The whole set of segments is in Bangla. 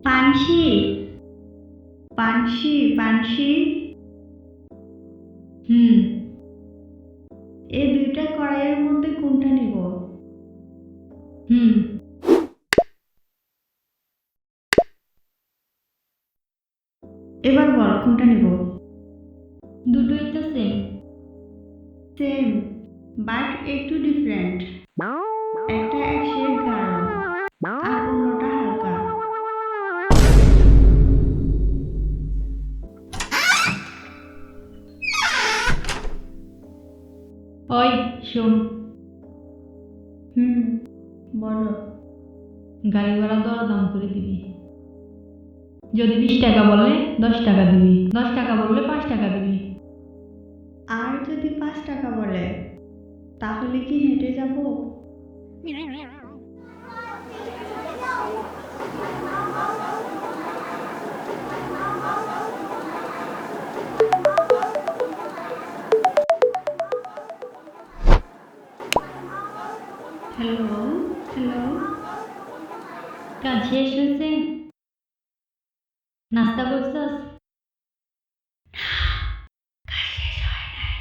পানসি, পানসি, পানসি। হুম। এই দুইটা কড়াইয়ের মধ্যে কোনটা নিব? হুম। এবার বল কোনটা নিব? দুটোই তো সেম। সেম বাট একটু ডিফারেন্ট। একটা এক শেড গাঢ় আর অন্যটা হালকা। ওই শোন, হুম, বলো। গাড়ি ভাড়া দরদাম করে দিবি। যদি 20 টাকা বলে 10 টাকা দিবি, 10 টাকা বললে 5 টাকা দিবি। আর যদি 5 টাকা বলে তাহলে কি হেঁটে যাব? Hello, hello. কাজ শেষ হয়েছে? নাস্তা করছস? কাজ শেষ হয় নাই,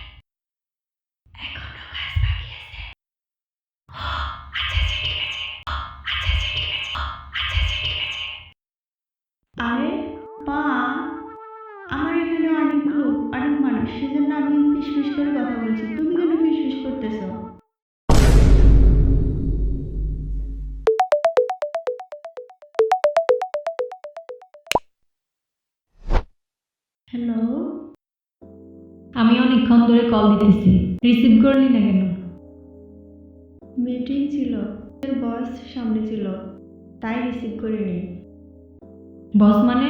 এখনো কাজ বাকি আছে। আচ্ছা আচ্ছা ঠিক আছে, আচ্ছা আচ্ছা ঠিক আছে, আচ্ছা আচ্ছা ঠিক আছে। আরে মা, আমার এখানে অনেক মানুষ, সেজন্য আমি ফিসফিস করে কথা বলছি। তুমি কেন ফিসফিস করতেছো? হ্যালো। আমি অনেকক্ষণ ধরে কল দিতেছি, রিসিভ করলি না কেন? মিটিং ছিল, বস সামনে ছিল, তাই রিসিভ করিনি। বস মানে?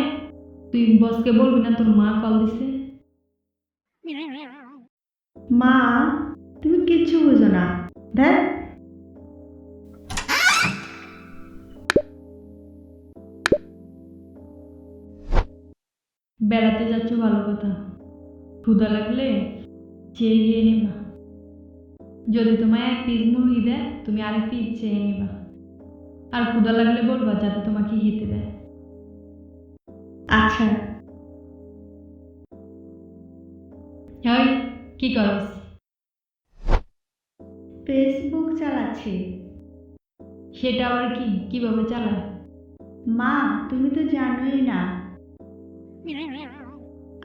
তুই বসকে বলবি না তোর মা কল দিছে? মা, তুমি কিচ্ছু বুঝো না। দেখ, বেড়াতে যাচ্ছ ভালো কথা, ক্ষুধা লাগলে চেয়ে গিয়ে নিবা। যদি তোমায় 1 পিস মুরগি দেয় তুমি আরেক পিস চেয়ে নিবা। আর ক্ষুধা লাগলে বলবা যাতে তোমাকে খেতে দেয়। আচ্ছা। ওই কি করস? ফেসবুক চালাচ্ছি। সেটা আবার কি, কিভাবে চালায়? মা, তুমি তো জানোই না।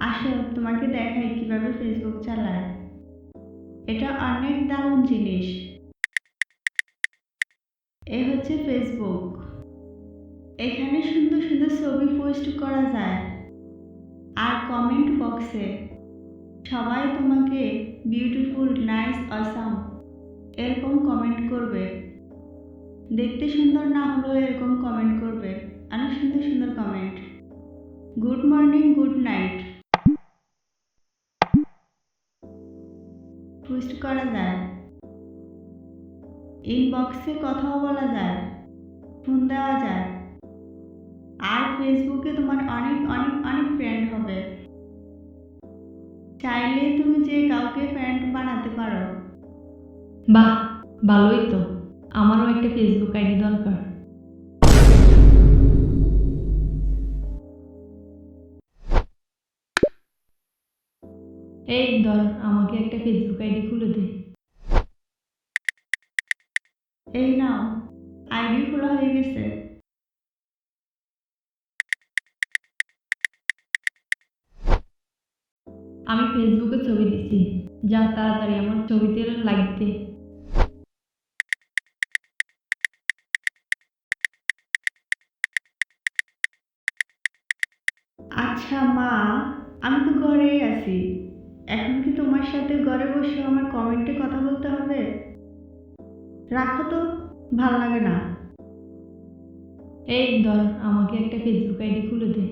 আসো তোমাকে দেখাই কিভাবে ফেসবুক চালায়। এটা অনেক দারুণ জিনিস। এ হচ্ছে ফেসবুক। এখানে সুন্দর সুন্দর ছবি পোস্ট করা যায়। আর কমেন্ট বক্সে সবাই তোমাকে বিউটিফুল, নাইস, অসাম এরকম কমেন্ট করবে। দেখতে সুন্দর না হলেও এরকম কমেন্ট করবে। অনেক সুন্দর সুন্দর comment. Good morning, good night post করা যায়। ইনবক্সে কথাও বলা যায়, ফোন দেওয়া যায়। আর ফেসবুকে তোমার অনেক অনেক অনেক ফ্রেন্ড হবে। চাইলে তুমি যে কাউকে ফ্রেন্ড বানাতে পারো। বাহ, ভালোই তো। আমারও একটা ফেসবুক আইডি দরকার। এই ধর, আমাকে একটা ফেসবুক আইডি খুলে দে। এই নাও, আইডি খোলা হয়ে গেছে। আমি ফেসবুকে ছবি দিছি, যা তাড়াতাড়ি আমার ছবিতে লাইক দে। আচ্ছা মা, আমি তো ঘরেই আছি। এখন কি তোমার সাথে ঘরে বসে আমার কমেন্টে কথা বলতে হবে? রাখো তো, ভাল লাগে না। এই ধর, আমাকে একটা ফেসবুক আইডি খুলে দে।